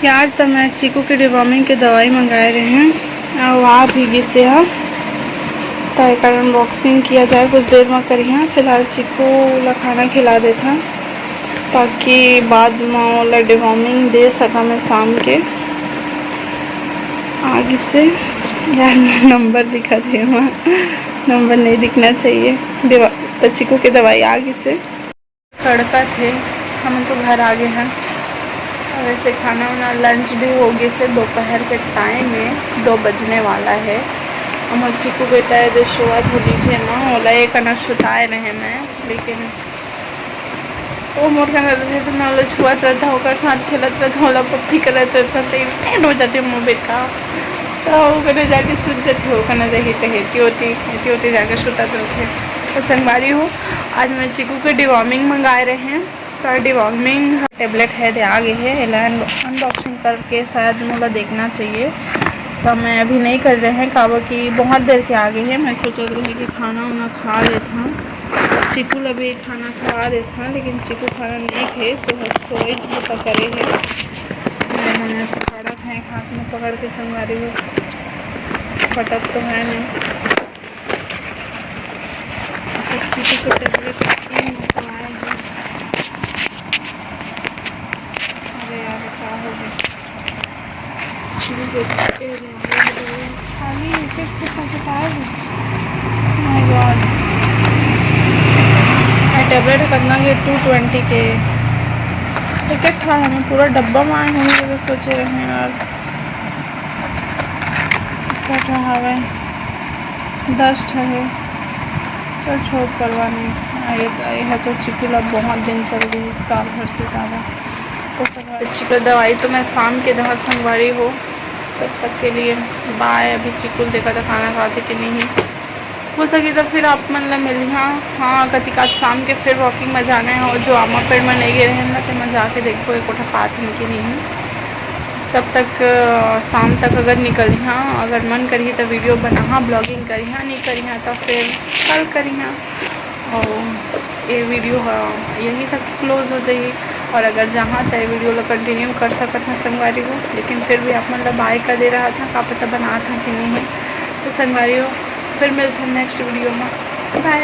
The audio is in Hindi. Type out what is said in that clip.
यार तो मैं चीकू के डिवॉर्मिंग के दवाई मंगाए रहे हैं और वहाँ भी गिसे हैं तो एक अनबॉक्सिंग किया जाए कुछ देर में करिए। फिलहाल चीकू ला खाना खिला देता ताकि बाद में वाला डिवॉर्मिंग दे सका मैं शाम के आगे से। यार नंबर दिखा दे वहाँ, नंबर नहीं दिखना चाहिए। तो चीकू की दवाई आगे से तड़का थे। हम तो घर आ गए हैं और वैसे खाना वाना लंच भी हो गया से दोपहर के टाइम में 2 बजने वाला है। हम चीकू बेटा है शुआ धो लीजिए ना ओला एक अना सुताए रहे मैं, लेकिन वो मोर का रहते तो मैं ओला छुआत रहता होकर साथ खेलत रहता ओला पप्पी करत रहता तो इरिटेट हो जाते मोर बेटा तो वो जाके सूत जाती हो करना जाके चहेती होती जाके सुतत रहते। तो संगवारी हो आज मैं चीकू के डिवॉर्मिंग मंगाए रहे हैं तो डिवॉर्मिंग टेबलेट है दे आगे है अनबॉक्सिंग करके शायद मुझे देखना चाहिए। तो मैं अभी नहीं कर रहे हैं काबा की बहुत देर के आगे है। मैं सोच रही कि खाना वाना खा लेता चीकू ला भी खाना खा देता, लेकिन चीकू खाना नहीं खे सोच तो करे है। मैंने खड़ा है हाथ में पकड़ के संगवारी हो फटक तो है नहीं। चीकू को टेबलेट मंगवाए हैं। अरे यार क्या हो गया खाली माय गॉड। टेबलेट करना ये 220 के टिकट था हमें पूरा डब्बा में आए होंगे तो सोचे रहे यार क्या था हवे 10 है। चल छोड़ परवा नहीं ये तो है तो चीकू ला बहुत दिन चल गई साल भर से ज़्यादा। तो चीकू दवाई तो मैं शाम के दवा संगवारी हो तब तक के लिए बाय। अभी चीकू देखा था खाना खाते कि नहीं हो सकी तो फिर आप मतलब मिल हाँ कति का शाम के फिर वॉकिंग में जाना है और जो आमा पेड़ में नहीं गए रहे ना तो मैं जाके देखो एक कोठा पात है कि नहीं। तब तक शाम तक अगर निकली अगर मन करी तो वीडियो बना ब्लॉगिंग करी नहीं करी तो फिर कल करी और ये वीडियो यहीं तक क्लोज हो जाइए। और अगर जहाँ तय वीडियो ला कंटिन्यू कर सकता था संगवारी हो, लेकिन फिर भी आप मतलब बाय का दे रहा था का पता बना था कि नहीं। तो संगवारी हो फिर मिलते हैं नेक्स्ट वीडियो में। बाय।